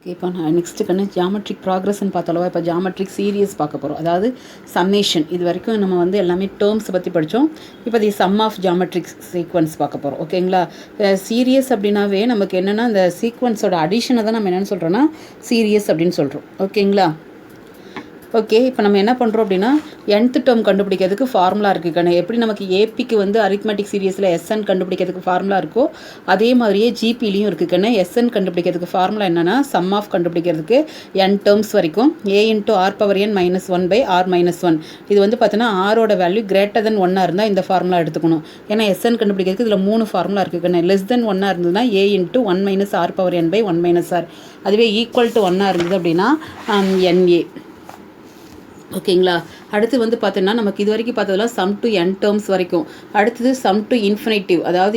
இப்போ நான் next geometric ப்ராக்ரஸ்ன்னு பார்த்தளவா இப்போ ஜாமெட்ரிக் சீரியஸ் பார்க்க போகிறோம். அதாவது சம்மேஷன். இது வரைக்கும் நம்ம எல்லாமே டேர்ம்ஸ் பற்றி படித்தோம். இப்போ the sum of geometric sequence பார்க்க போகிறோம். ஓகேங்களா? சீரியஸ் அப்படின்னாவே நமக்கு என்னென்னா இந்த சீக்வன்ஸோட அடிஷனை தான் நம்ம என்னென்னு சொல்கிறோன்னா சீரியஸ் அப்படின்னு சொல்கிறோம். ஓகேங்களா? ஓகே, இப்போ நம்ம என்ன பண்ணுறோம் அப்படின்னா nth டேர்ம் கண்டுபிடிக்கிறதுக்கு ஃபார்முலா இருக்குது. எப்படி நமக்கு ஏபிக்கு அரித்மெட்டிக் சீரியஸில் எஸ்என் கண்டுபிடிக்கிறதுக்கு ஃபார்முலா இருக்கோ அதே மாதிரியே ஜிபிலையும் இருக்குதுன்னு. எஸ்என் கண்டுபிடிக்கிறதுக்கு ஃபார்முலா என்னென்னா சம் ஆஃப் கண்டுபிடிக்கிறதுக்கு n டேர்ம்ஸ் வரைக்கும் a × r⁻n - 1/r-1. இது பார்த்தீங்கன்னா ஆரோட வேல்யூ கிரேட்டர் தென் 1 இருந்தால் இந்த ஃபார்முலா எடுத்துக்கணும். ஏன்னா எஸ்என் கண்டுபிடிக்கிறதுக்கு இதில் 3 ஃபார்முலா இருக்குதுன்னு. லெஸ் தென் 1 இருந்ததுன்னா a × 1 - r⁻n/1 - r. அதுவே ஈக்குவல் டு 1 இருந்தது அப்படின்னா NA. ஓகேங்களா? அடுத்து பார்த்தீங்கன்னா நமக்கு இது வரைக்கும் பார்த்ததெல்லாம் சம் டு n டேர்ம்ஸ் வரைக்கும். அடுத்தது சம் டு இன்ஃபினிட்டிவ். அதாவது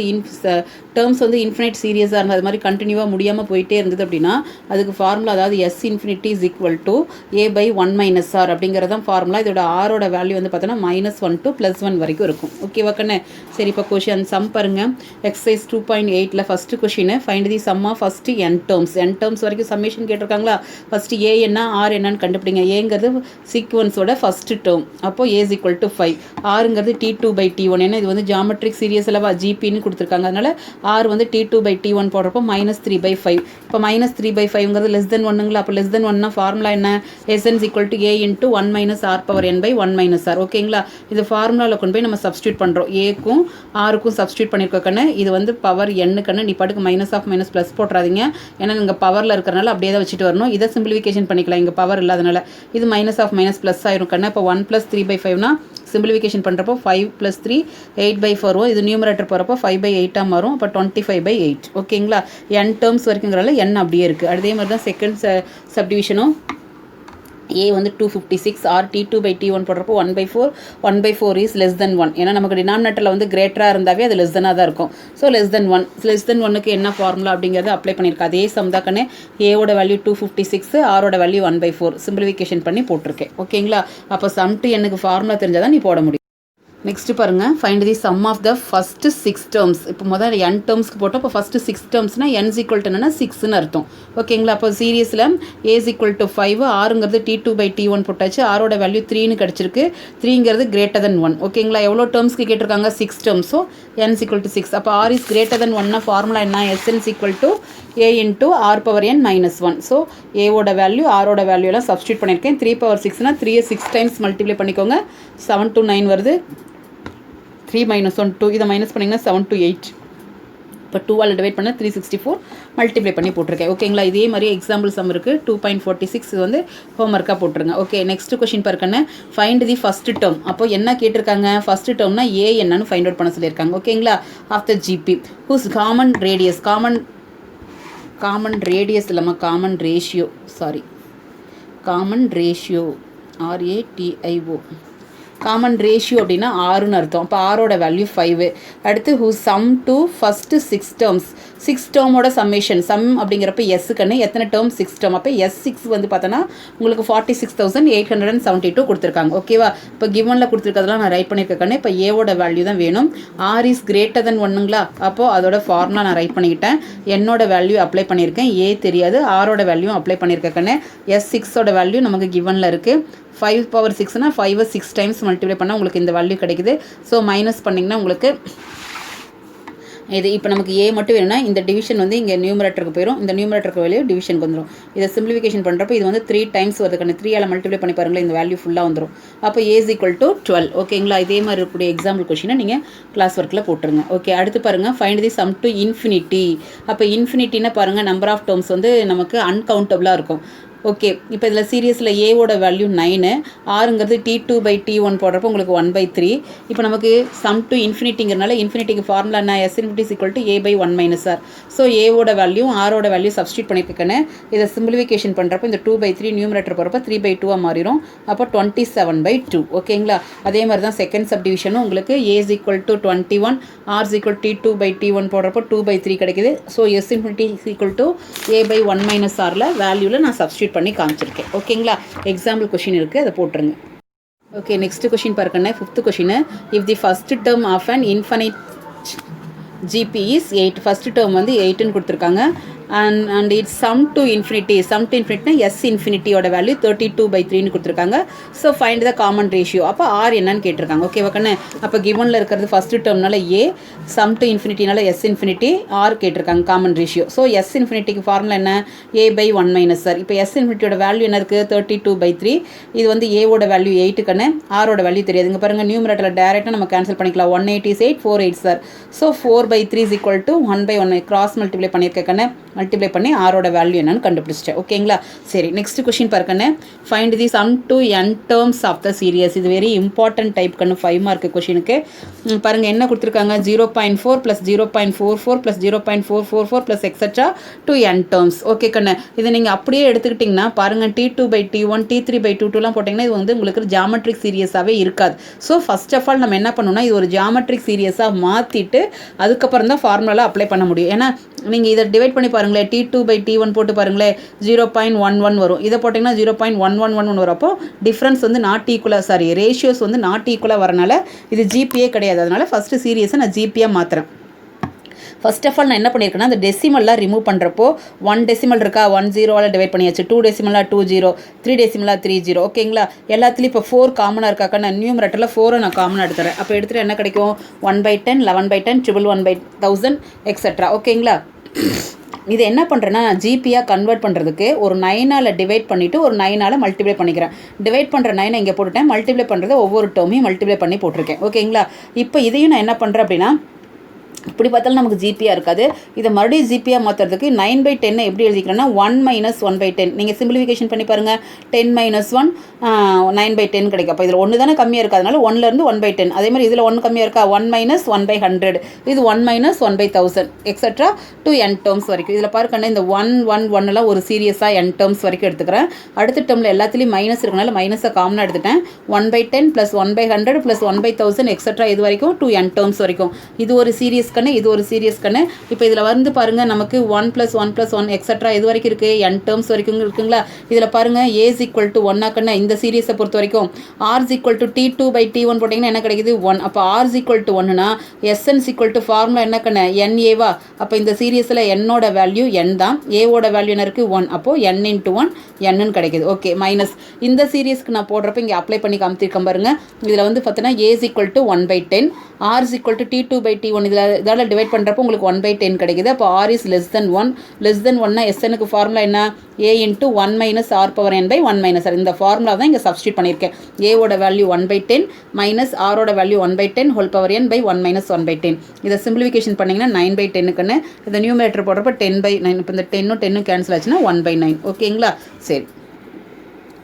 டேர்ம்ஸ் இன்ஃபினைட் சீரியஸாக இருந்தால் அது மாதிரி கண்டினியூவாக முடியாமல் போயிட்டே இருந்தது அப்படின்னா அதுக்கு ஃபார்முலா அதாவது S∞ = a/1 - r அப்படிங்கிறதான் ஃபார்முலா. இதோட ஆரோட வேல்யூ பார்த்தோன்னா -1 to +1 வரைக்கும் இருக்கும். ஓகேவா கண்ணு? சரி, இப்போ கொஷின் சம் பாருங்கள். எக்ஸசைஸ் 2.8ல் first question find the sum of first n terms. n terms வரைக்கும் சம்மேஷன் கேட்டிருக்காங்களா? ஃபஸ்ட்டு a என்ன r என்னன்னு கண்டுபிடிங்க. ஏங்கிறது சீக்வன்ஸோட ஃபஸ்ட்டு டேர்ம். அப்போது a = 5. ஆறுங்கிறது T2/T1. ஏன்னா இது ஜாமெட்ரிக் சீரியஸ் அல்லவா, ஜிபின்னு கொடுத்துருக்காங்க. அதனால் r T2/T1 போடுறப்போ -3/5. இப்போ -3/5ங்கிறது லெஸ் தென் 1ங்களா? அப்போ லெஸ் தென் 1னா ஃபார்முலா என்ன? Sn = a × 1 - r⁻n/1 - r. ஓகேங்களா? இது ஃபார்முலாவில் கொண்டு போய் நம்ம சப்ஸ்டியூட் பண்ணுறோம். ஏக்கும் ஆருக்கும் சப்ஸ்டியூட் பண்ணியிருக்கோன்னு. இது பவர் n நீ பாட்டுக்கு -++ போட்டுறாதீங்க. ஏன்னா நீங்கள் பவரில் இருக்கிறனால அப்படியே தான் வச்சுட்டு வரணும். இதை சிம்பிளிஃபிகேஷன் பண்ணிக்கலாம். இங்கே பவர் இல்லாதனால இது -++ ஆயிரும் கண்ணா. இப்போ 1 + 3/5னா சிம்பிளிஃபிகேஷன் பண்ணுறப்போ 5 + 3 8/4 வரும். இது நியூமரேட்டர் போகிறப்போ 5/8 மாறும். அப்போ 25/8. ஓகேங்களா? n டேர்ம்ஸ் வரைக்குங்கிறனால n அப்படியே இருக்குது. அதே மாதிரி தான் செகண்ட் சப்டிவிஷனும். a 256, r T2/T1 போடுறப்போ 1/4. 1/4 இஸ் லெஸ் தென் 1. ஏன்னா நமக்கு டினாமினேட்டரில் கிரேட்டராக இருந்தாவே அது லெஸ் தென்னாக தான் இருக்கும். So less than 1. Less than 1க்கு என்ன ஃபார்முலா அப்படிங்கிறது அப்ளை பண்ணியிருக்கேன். அதே சம் தான் கண்ணே. ஏவோட வேல்யூ 256, ஆரோட வேல்யூ 1/4 சிம்பிளிஃபிகேஷன் பண்ணி போட்டிருக்கேன். ஓகேங்களா? அப்போ சம் டு n ஃபார்முலா தெரிஞ்சால் தான் நீ போட முடியும். நெக்ஸ்ட்டு பாருங்கள். Find the sum of the first 6 terms. இப்போ முதல்ல n டேர்ம்ஸ்க்கு போட்டோம். இப்போ ஃபஸ்ட்டு 6 டேர்ம்ஸ்னால் n = என்னன்னா 6ன்னு அர்த்தம். ஓகேங்களா? அப்போ சீரியஸில் a = 5, ஆறுங்கிறது T2/T1 போட்டாச்சு. ஆரோட வேல்யூ 3ன்னு கிடச்சிருக்கு. 3ங்கிறது கிரேட்டர் தென் 1. ஓகேங்களா? எவ்வளோ டேர்ம்ஸ்க்கு கேட்டிருக்காங்க? 6 டேர்ம்ஸ். So n = 6. அப்போ r இஸ் கிரேட்டர் தென் 1னா ஃபார்முலா என்ன? Sn = a × r⁻n - 1. ஸோ ஏவோட வேல்யூ ஆரோட வேல்யூ எல்லாம் சப்ஸ்டியூட் பண்ணியிருக்கேன். 3/6னா 3 6 டைம்ஸ் மல்டிப்ளை பண்ணிக்கோங்க. 7 to 9 வருது. 3 - 1 2. இதை மைனஸ் பண்ணிங்கன்னா 7 to 8. இப்போ 2ஆல் டிவைட் பண்ண 364 மல்டிப்ளை பண்ணி போட்டிருக்கேன். ஓகேங்களா? இதே மாதிரி எக்ஸாம்பிள் சம் இருக்குது. 2.46 இது ஹோம்ஒர்க்காக போட்டுருங்க. ஓகே, நெக்ஸ்ட் கொஷின் பாருக்கன்னு. Find the first term. அப்போ என்ன கேட்டிருக்காங்க? ஃபஸ்ட்டு டேர்ம்னா a என்னன்னு ஃபைண்ட் அவுட் பண்ண சொல்லியிருக்காங்க. ஓகேங்களா? Of the GP whose common radius common radius இல்லாமல் common ratio RATIO. Common ratio அப்படின்னா 6ன்னு அர்த்தம். அப்போ ஆரோட வேல்யூ 5. அடுத்து who sum to first 6 terms. 6 டேர்மோட சம்மேஷன். சம் அப்படிங்கிறப்ப எஸ்ஸுக்குன்னு எத்தனை டேர்ம்? 6 டேர்ம். அப்போ S6 பார்த்தோன்னா உங்களுக்கு 46,872 கொடுத்துருக்காங்க. ஓகேவா? இப்போ கிவனில் கொடுத்துருக்கிறதுலாம் நான் ரைட் பண்ணியிருக்கேன். இப்போ ஏவோட வேல்யூ தான் வேணும். r இஸ் கிரேட்டர் தென் 1ங்களா? அப்போது அதோட ஃபார்முலா நான் ரைட் பண்ணிக்கிட்டேன். என்னோட வேல்யூ அப்ளை பண்ணியிருக்கேன். ஏ தெரியாது. ஆரோட வேல்யூ அப்ளை பண்ணியிருக்கேன். S6ஓட வேல்யூ நமக்கு கிவனில் இருக்குது. 5/6னா 5 6 டைம்ஸ் மல்டிப்ளை பண்ணால் உங்களுக்கு இந்த வேல்யூ கிடைக்குது. ஸோ மைனஸ் பண்ணிங்கன்னா உங்களுக்கு இது. இப்போ நமக்கு ஏ மட்டும் வேணும்னா இந்த டிவிஷன் இங்கே நியூமரேட்டருக்கு போயிடும். இந்த நியூமரேட்டருக்கு வேல்யூ டிவிஷனுக்கு வந்துடும். இதை சிம்பிளிஃபிகேஷன் பண்ணுறப்போ இது 3 டைம்ஸ் வருதுக்கான 3ஆல் மல்டிப்ளை பண்ணி பாருங்களேன். இந்த வேல்யூ ஃபுல்லாக வந்துடும். அப்போ a = 12. ஓகேங்களா? இதே மாதிரி இருக்கக்கூடிய எக்ஸாம்பிள் கொஷினை நீங்கள் கிளாஸ் ஒர்க்கில் போட்டுருங்க. ஓகே, அடுத்து பாருங்கள். Find the sum to infinity. அப்போ இன்ஃபினிட்டின்னா பாருங்கள் நம்பர் ஆஃப் டேர்ம்ஸ் நமக்கு அன்கவுண்டபிளாக இருக்கும். ஓகே, இப்போ இதில் சீரியஸில் ஏவோட வேல்யூ 9, ஆறுங்கிறது T2/T1 போடுறப்போ உங்களுக்கு 1/3. இப்போ நமக்கு சம் டு இன்ஃபினிட்டிங்கிறனால இன்ஃபினிட்டிக்கு ஃபார்முலா என்ன? S∞ = a/1 - r. ஸோ ஏவோட வேல்யூ ஆரோட வேல்யூ சப்ஸ்டியூட் பண்ணியிருக்கேன்னு. இதை சிம்பிளிஃபிகேஷன் பண்ணுறப்போ இந்த 2/3 நியூமரேட்டர் போகிறப்போ 3/2 மாறிடும். அப்போ 27/2. ஓகேங்களா? அதே மாதிரி தான் செகண்ட் சப்டிவிஷனும் உங்களுக்கு a = 21, r = T2/T1 போடுறப்போ 2/3 கிடைக்குது. ஸோ S∞ = a/1 - r வேல்யூவில் நான் சப்ஸ்டியூட் பண்ணி காமிச்சிருக்கேன். ஓகேங்களா? எக்ஸாம்பிள் கொஷின் இருக்குது, அதை போட்டுருங்க. ஓகே, நெக்ஸ்ட் கொஷின் பாருக்கண்ணே. 5th question. If the first term of an infinite GP is 8. First term 8ன்னு கொடுத்துருக்காங்க. and it's sum to infinity s இன்ஃபினிட்டியோட வேல்யூ 32/3 கொடுத்துருக்காங்க. So find the common ratio. அப்போ ஆர் என்னன்னு கேட்டிருக்காங்க. ஓகேவா கண்ணு? அப்போ கிவனில் இருக்கிறது ஃபஸ்ட்டு டேர்ம்னால ஏ, சம் டு இன்ஃபினிட்டினால எஸ் இன்ஃபினிட்டி, ஆர் கேட்டிருக்காங்க காமன் ரேஷியோ. ஸோ எஸ் இன்ஃபினிட்டிக்கு ஃபார்முலா என்ன? a/1 - sir. இப்போ எஸ் இன்ஃபினிட்டியோட வேல்யூ என்ன இருக்குது? 32/3. இது வந்து ஏவோட வேல்யூ 8 கண்ணு, ஆரோட வேல்யூ தெரியாது. இங்கே பாருங்கள், நியூமரேட்டரில் டேரெக்டாக நம்ம கேன்சல் பண்ணிக்கலாம். 180 is 8, 4 8 sir. So 4/3 is equal to 1/1. Cross multiply பண்ணியிருக்கேன், மல்டிப்ளை பண்ணி ஆரோட வேல்யூ என்னன்னு கண்டுபிடிச்சிட்டேன். ஓகேங்களா? சரி, நெக்ஸ்ட் கொஸ்டின் பாருக்கண்ணே. Find the sum to n terms of the series. இது வெரி இம்பார்ட்டன்ட் டைப் கண்ணு, 5 மார்க் கொஸ்டினுக்கு. பாருங்கள் என்ன கொடுத்துருக்காங்க? 0.4 + 0.44 + 0.444 + extra to n terms. Okay கண்ணு, இதை நீங்கள் அப்படியே எடுத்துக்கிட்டிங்கன்னா பாருங்கள், T2/T1 T3/T2லாம் போட்டிங்கன்னா இது வந்து உங்களுக்கு ஜாமெட்ரிக் சீரியஸாகவே இருக்காது. ஸோ ஃபர்ஸ்ட் ஆஃப் ஆல் நம்ம என்ன பண்ணணும்னா, இது ஒரு ஜாமெட்ரிக் சீரியஸாக மாற்றிட்டு அதுக்கப்புறம் தான் ஃபார்முலாவில் அப்ளை பண்ண முடியும். ஏன்னா நீங்கள் இதை டிவைட் பண்ணி பாருங்களேன், T2/T1 போட்டு பாருங்களேன், 0.11 வரும். இதை போட்டிங்கன்னா 0.1111 வரும். அப்போ டிஃப்ரென்ஸ் வந்து நாட் ஈக்குவலாக, சாரி ரேஷியோஸ் வந்து நாட் ஈக்குவலாக வரனால இது ஜிபிஏ கிடையாது. அதனால் ஃபஸ்ட்டு சீரியஸை நான் ஜிபியாக மாற்றுறேன். ஃபர்ஸ்ட் ஆஃப் ஆல் நான் என்ன பண்ணியிருக்கேன்னா, அந்த டெசிமல்லாம் ரிமூவ் பண்ணுறப்போ 1 டெசிமல் இருக்கா, 1 0வால் டிவைட் பண்ணியாச்சு. 2 டெசிமலாக 2 0, 3 டெசிமலாக 3 0. ஓகேங்களா? எல்லாத்துலேயும் இப்போ 4 காமனாக இருக்காக்கா, நான் நியூமரேட்டரில் 4 நான் காமனாக எடுத்துறேன். அப்போ எடுத்துகிட்டு என்ன கிடைக்கும்? 1/10, 11/10, 111/1000 எக்ஸட்ரா. ஓகேங்களா? இது என்ன பண்ணுறேன்னா, ஜிபியாக கன்வெர்ட் பண்ணுறதுக்கு ஒரு 9ஆல் டிவைட் பண்ணிவிட்டு ஒரு 9ஆல் மல்டிப்ளை பண்ணிக்கிறேன். டிவைட் பண்ணுற 9 இங்கே போட்டுட்டேன், மல்டிப்ளை பண்ணுறது ஒவ்வொரு டேர்மையும் மல்டிப்ளை பண்ணி போட்டிருக்கேன். ஓகேங்களா? இப்போ இதையும் நான் என்ன பண்ணுறேன் அப்படின்னா, இப்படி பார்த்தாலும் நமக்கு ஜிபியாக இருக்காது. இதை மறுபடியும் ஜிபியாக மாற்றுறதுக்கு 9/10 எப்படி எழுதிக்கிறேன்னா 1 - 1/10. நீங்கள் சிம்பிளிஃபிகேஷன் பண்ணி பாருங்கள். 10 - 1 9/10 கிடைக்கும். அப்போ இதில் 1 தானே கம்மியாக இருக்குது, அதனால 1லேருந்து 1/10. அதே மாதிரி இதில் 1 கம்மியாக இருக்கா, 1 - 1/100. இது 1 - 1/1000 எக்ஸட்ரா டு n டேர்ம்ஸ் வரைக்கும். இதில் பாருக்கண்ணே, இந்த 1 1 1 ஒரு சீரியஸாக n டேர்ம்ஸ் வரைக்கும் எடுத்துக்கிறேன். அடுத்த டேர்மில் எல்லாத்துலேயும் மைனஸ் இருக்கனால மைனஸை காமனாக எடுத்துட்டேன். 1/10 + 1/100 + 1/1000 எக்ஸட்ரா இது வரைக்கும் டு n டேர்ம்ஸ் வரைக்கும். இது ஒரு சீரியஸ் கண்ணு, இது ஒரு சீரியஸ் கண்ணு. இப்போ இதில் வந்து பாருங்கள், நமக்கு 1 + 1 + 1 எக்ஸட்ரா இது வரைக்கும் இருக்குது, n டேர்ம்ஸ் வரைக்கும் இருக்குங்களா? இதில் பாருங்கள், a = 1 கண்ணு. இந்த சீரியஸை பொறுத்த வரைக்கும் r = T2/T1 போட்டிங்கன்னா என்ன கிடைக்குது? 1. அப்போ r = 1னா sn = ஃபார்முலா என்ன கண்ணு? NA-வா? அப்போ இந்த சீரியஸில் என்னோட வேல்யூ n தான், ஏவோட வேல்யூ என்ன இருக்குது? 1. அப்போது n × 1 n கிடைக்குது. ஓகே, மைனஸ் இந்த சீரியஸ்க்கு நான் போடுறப்ப இங்கே அப்ளை பண்ணி காமிச்சிருக்கேன் பாருங்கள். இதில் வந்து பார்த்தீங்கன்னா a = 1/10, r = T2/T1. இதால் டிவைட் பண்ணுறப்போ உங்களுக்கு 1/10 கிடைக்குது. அப்போ r is less than 1. less than 1னா SNக்கு formula என்ன? a × 1 - r⁻n/1 - r. இந்த ஃபார்முலா தான் இங்கே சப்ஸ்டியூட் பண்ணியிருக்கேன். ஏவோட வேல்யூ 1/10 மைனஸ் ஆரோட வேல்யூ 1/10 n/1 - 1/10. இதை சிம்பிளிஃபிகேஷன் பண்ணிங்கன்னா 9/10க்குன்னு இந்த நியூமரேட்டர் போடுறப்போ 10/9. இப்போ இந்த 10ம் 10ம் கேன்சல் ஆச்சுன்னா 1/9. ஓகேங்களா? சரி,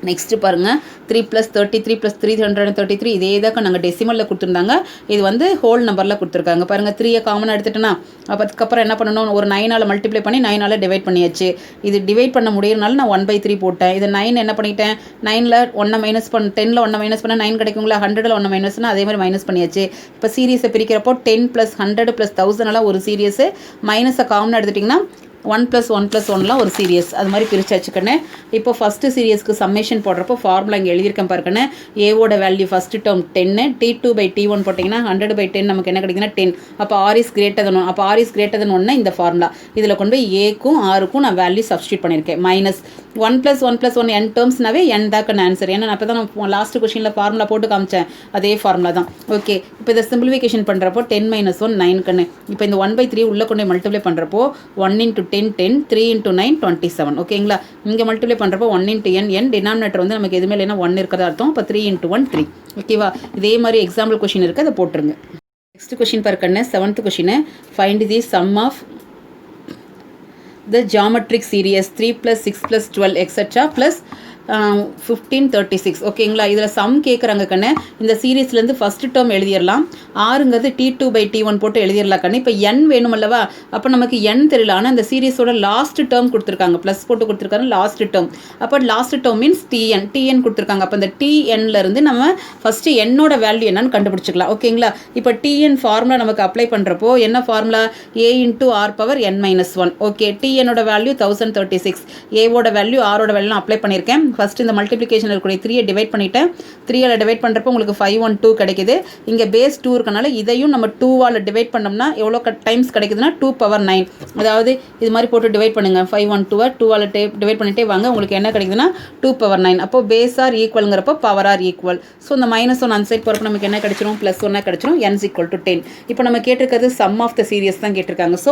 நெக்ஸ்ட்டு பாருங்கள், 3 + 33 + 333. இதே தான் நாங்கள் டெசிமலில் கொடுத்துருந்தாங்க. இது வந்து ஹோல் நம்பரில் கொடுத்துருக்காங்க. பாருங்கள், 3 காமனாக எடுத்துட்டேன்னா அப்போ அதுக்கப்புறம் என்ன பண்ணணும்? ஒரு 9ஆல் மல்டிப்ளை பண்ணி 9ஆல் டிவைட் பண்ணியாச்சு. இது டிவைட் பண்ண முடியறனால நான் 1/3 போட்டேன். இது 9 என்ன பண்ணிட்டேன்? 9ல் 1 மைனஸ் பண்ண 10ல் 1 மைனஸ் பண்ணால் 9 கிடைக்குங்களா? 100ல் 1 மைனஸ்னால் அதே மாதிரி மைனஸ் பண்ணியாச்சு. இப்போ சீரியஸை பிரிக்கிறப்போ 10 + 100 + 1000 ஒரு சீரியஸு, மைனஸை காமனாக எடுத்துட்டிங்கன்னா 1 + 1 + 1லாம் ஒரு சீரியஸ். அது மாதிரி பிரித்து வச்சுக்கண்ணே. இப்போ ஃபஸ்ட்டு சீரியஸ்க்கு சம்மேஷன் போடுறப்போ ஃபார்முலா இங்கே எழுதியிருக்கேன் பாருக்கண்ணே. ஏவோட வேல்யூ ஃபஸ்ட்டு டேர்ம் 10, T2/T1 போட்டிங்கன்னா 100/10 நமக்கு என்ன கிடைக்குதுன்னா 10. அப்போ r is greater than 1. அப்போ r is greater than 1 இந்த ஃபார்முலா. இதில் கொண்டு போய் ஏக்கும் ஆருக்கும் நான் வேல்யூ சப்ஸ்டியூட் பண்ணியிருக்கேன். மைனஸ் 1 + 1 + 1 n டேர்ம்ஸ்னாவே n தாக்கன்னு ஆன்சர். ஏன்னா அப்போ தான் நான் லாஸ்ட் கொஸ்டினில் ஃபார்முலா போட்டு காமிச்சேன், அதே ஃபார்முலா தான். ஓகே, இப்போ இதை சிம்பிளிஃபிகேஷன் பண்ணுறப்போ 10 - 1 9 கண்ணு. இப்போ இந்த 1/3 உள்ளே கொண்டு போய் மல்டிப்ளை பண்ணுறப்போ 1 × 10 10, 3 × 9 27. ஓகேங்களா? இங்கே மல்டிப்ளை பண்ணுறப்போ 1 × n டினாமினேட்டர் வந்து நமக்கு எதுவுமே இல்லைன்னா 1 இருக்கிறதா அர்த்தம். இப்போ 3 × 1 3. ஓகேவா? இதே மாதிரி எக்ஸாம்பிள் கொஷின் இருக்குது, அதை போட்டுருங்க. நெக்ஸ்ட் கொஷின் பாருக்கண்ணே, 7th question. Find the sum of the geometric series 3 + 6 + 12 extra plus 1536. ஓகேங்களா? இதில் சம் கேட்குறாங்க கண்ணு. இந்த சீரீஸ்லேருந்து ஃபஸ்ட்டு டேர்ம் எழுதிடலாம். ஆறுங்கிறது T2/T1 போட்டு எழுதிடலாம் கண்ணு. இப்போ n வேணும் அல்லவா? அப்போ நமக்கு n தெரியல. ஆனால் இந்த சீரீஸோட லாஸ்ட் டேர்ம் கொடுத்துருக்காங்க, ப்ளஸ் போட்டு கொடுத்துருக்காங்க லாஸ்ட் டேர்ம். அப்போ லாஸ்ட் டேர்ம் மீன்ஸ் TN கொடுத்துருக்காங்க. அப்போ இந்த TNலேருந்து நம்ம ஃபஸ்ட்டு என்னோட வேல்யூ என்னன்னு கண்டுபிடிச்சிக்கலாம். ஓகேங்களா? இப்போ TN ஃபார்முலா நமக்கு அப்ளை பண்ணுறப்போ என்ன ஃபார்முலா? a × r⁻n - 1. ஓகே, TNோட வேல்யூ 1036, ஏவோட வேல்யூ ஆரோட வேல்யூ அப்ளை பண்ணியிருக்கேன். ஃபஸ்ட்டு இந்த மல்டிப்ளிகேஷன் இருக்கக்கூடிய 3 டிவைட் பண்ணிவிட்டேன். 3ஆல் டிவைட் பண்ணுறப்போ உங்களுக்கு 512 கிடைக்குது. இங்கே பேஸ் 2 இருக்கனால இதையும் நம்ம 2ஆல் டிவைட் பண்ணோம்னா எவ்வளோ டைம்ஸ் கிடைக்குதுன்னா 2 பவர் 9. அதாவது இது மாதிரி போட்டு டிவைட் பண்ணுங்கள். 512 2ஆல் டிவைட் பண்ணிகிட்டே வாங்க. உங்களுக்கு என்ன கிடைக்குதுன்னா 2 பவர் 9. அப்போ பேஸ் ஆர் ஈக்குவலுங்கிறப்போ பவர் ஆர் ஈக்குவல். ஸோ இந்த -1 அந்த சைட் போகிறப்ப நமக்கு என்ன கிடைச்சிரும், +1 கிடைச்சிரும். n = 10. இப்போ நம்ம கேட்டிருக்கிறது சம் ஆஃப் த சீரியஸ் தான் கேட்டிருக்காங்க. ஸோ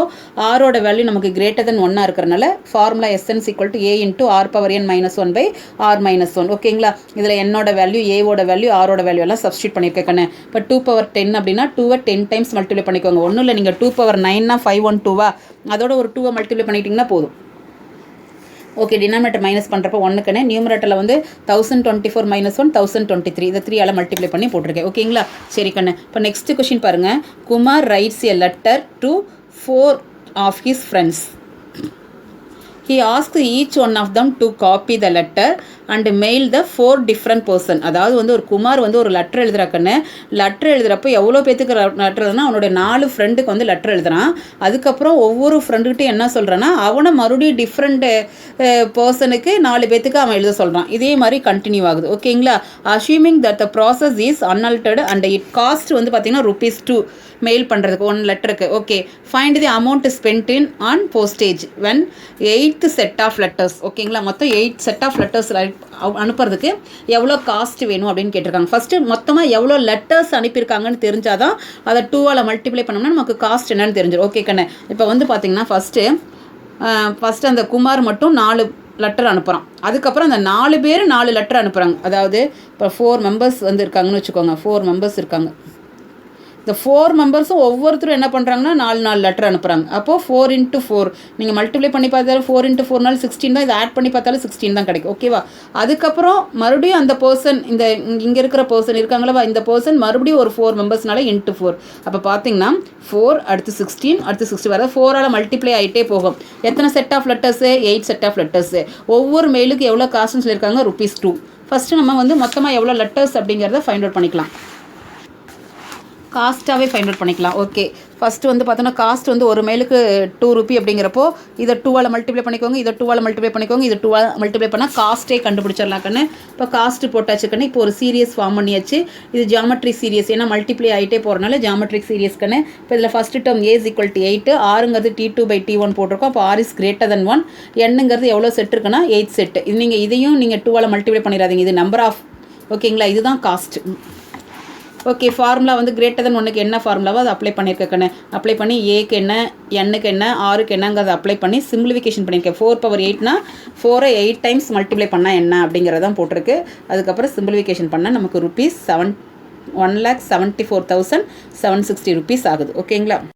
ஆரோட வேல்யூ நமக்கு கிரேட்டர் தென் 1 இருக்கிறனால ஃபார்முலா Sn = a × r⁻n−1/r−1. ஓகேங்களா? இதில் என்னோட வேல்யூ, ஏவோட வேல்யூ, ஆரோட வேல்யூ எல்லாம் சப்ஸ்டியூட் பண்ணியிருக்கேன். இப்போ 2 பவர் 10 அப்படின்னா 2வை 10 டைம்ஸ் மல்டிப்ளை பண்ணிக்கோங்க. ஒன்றும் இல்லை, நீங்கள் 2 பவர் 9னா 512வா, அதோட ஒரு 2வை மல்டிப்ளை பண்ணிட்டீங்கன்னா போதும். ஓகே, டினாமினேட்டர் மைனஸ் பண்ணுறப்போ 1க்குன்னு, நியூமரேட்டரில் வந்து 1024 - 1 1023, இதை 3ஆல் மல்டிப்ளை பண்ணி போட்டிருக்கேன். ஓகேங்களா? சரி கண்ணு. இப்போ நெக்ஸ்ட் கொஷின் பாருங்கள். Kumar writes a letter to 4 of his friends. He asked each one of them to copy the letter and mail the 4 different person. அதாவது வந்து ஒரு குமார் வந்து ஒரு லெட்டர் எழுதுறாக்கன்னு, லெட்டர் எழுதுறப்போ எவ்வளோ பேத்துக்கு லெட்டர் எழுதுனா அவனோட 4 ஃப்ரெண்டுக்கு வந்து லெட்டர் எழுதுறான். அதுக்கப்புறம் ஒவ்வொரு ஃப்ரெண்டுக்கிட்டையும் என்ன சொல்கிறான்னா அவனை மறுபடியும் டிஃப்ரெண்ட் பர்சனுக்கு 4 பேத்துக்கு அவன் எழுத சொல்கிறான். இதே மாதிரி கண்டினியூ ஆகுது. ஓகேங்களா? Assuming that the process is unaltered and it cost வந்து பார்த்தீங்கன்னா ₹2 மெயில் பண்ணுறதுக்கு 1 லெட்டருக்கு. Okay, find the amount spend in on postage when 8th set of letters. ஓகேங்களா? மொத்தம் 8 செட் ஆஃப் லெட்டர்ஸ் அனுப்புறதுக்கு எவ்வளோ காஸ்ட் வேணும் அப்படின்னு கேட்டிருக்காங்க. ஃபஸ்ட்டு மொத்தமாக எவ்வளோ லெட்டர்ஸ் அனுப்பியிருக்காங்கன்னு தெரிஞ்சாதான் அதை 2ஆல் மல்டிப்ளை பண்ணோம்னா நமக்கு காஸ்ட் என்னன்னு தெரிஞ்சிடும். ஓகே கண்ணு. இப்போ வந்து பார்த்தீங்கன்னா ஃபஸ்ட்டு அந்த குமார் மட்டும் 4 லெட்டர் அனுப்புகிறான். அதுக்கப்புறம் அந்த 4 பேர் 4 லெட்டர் அனுப்புகிறாங்க. அதாவது இப்போ 4 மெம்பர்ஸ் வந்து இருக்காங்கன்னு வச்சுக்கோங்க. 4 மெம்பர்ஸ் இருக்காங்க. இந்த 4 மெம்பர்ஸும் ஒவ்வொருத்தரும் என்ன பண்ணுறாங்கன்னா 4 லெட்டர் அனுப்புகிறாங்க. அப்போது 4 × 4 நீங்கள் மல்டிப்ளை பண்ணி பார்த்தாலும் 4 × 4 16 தான். இதை ஆட் பண்ணி பார்த்தாலும் 16 தான் கிடைக்கும். ஓகேவா? அதுக்கப்புறம் மறுபடியும் அந்த பர்சன், இங்கே இருக்கிற பர்சன் இருக்காங்களா, இந்த பர்சன் மறுபடியும் ஒரு 4 மெம்பர்ஸ்னால × 4. அப்போ பார்த்தீங்கன்னா 4 அடுத்து 16 அடுத்து 60 வர 4ஆல் மல்டிப்ளை ஆகிட்டே போகும். எத்தனை set of letters? 8 set of letters. ஒவ்வொரு மெயிலுக்கு எவ்வளோ காசுன்னு சொல்லியிருக்காங்க? ₹2. ஃபஸ்ட்டு நம்ம வந்து மொத்தமாக எவ்வளோ லெட்டர்ஸ் அப்படிங்கிறத ஃபைண்ட் அவுட் பண்ணிக்கலாம். காஸ்ட்டாகவே ஃபைண்ட் அவுட் பண்ணிக்கலாம். ஓகே, ஃபஸ்ட்டு வந்து பார்த்தோன்னா காஸ்ட் வந்து ஒரு மெயிலுக்கு ₹2 அப்படிங்கிறப்போ இதை 2ஆல் மல்டிப்ளை பண்ணிக்கோங்க, இதை 2ஆல் மல்டிப்ளை பண்ணிக்கோங்க, இதை 2ஆல் மல்டிப்ளை பண்ணால் காஸ்ட்டே கண்டுபிடிச்சிடலாம் கண்ணு. இப்போ காஸ்ட்டு போட்டாச்சு கண்ணு. இப்போ ஒரு சீரியஸ் ஃபார்ம் பண்ணியாச்சு. இது ஜாமெட்ரிக் சீரியஸ், ஏன்னா மல்டிப்ளை ஆகிட்டே போகிறனால ஜாமெட்ரிக் சீரியஸ் கண்ணு. இப்போ இதில் ஃபஸ்ட்டு டேர்ம் a = 8, ஆறுங்கிறது T2/T1 போட்டிருக்கோம். அப்போ r is greater than 1. என்னங்கிறது எவ்வளோ செட் இருக்குன்னா 8 செட். இது நீங்கள் இதையும் நீங்கள் 2ஆல் மல்டிப்ளை பண்ணிடாதீங்க, இது நம்பர் ஆஃப். ஓகேங்களா? இதுதான் காஸ்ட். ஓகே, ஃபார்முலா வந்து கிரேட்டர் தென் 1க்கு என்ன ஃபார்முலாவோ அதை அப்ளை பண்ணியிருக்கேன். அப்ளை பண்ணி ஏக்கு என்ன, என்னுக்கு என்ன, ஆருக்கு என்னங்கிறத அப்ளை பண்ணி சிம்பிளிஃபிகேஷன் பண்ணியிருக்கேன். 4 பவர் 8னா 4ஐ 8 டைம்ஸ் மல்டிப்ளை பண்ணால் என்ன அப்படிங்கிறதான் போட்டிருக்கு. அதுக்கப்புறம் சிம்பிளிஃபிகேஷன் பண்ணால் நமக்கு ₹1,74,760 ஆகுது. ஓகேங்களா?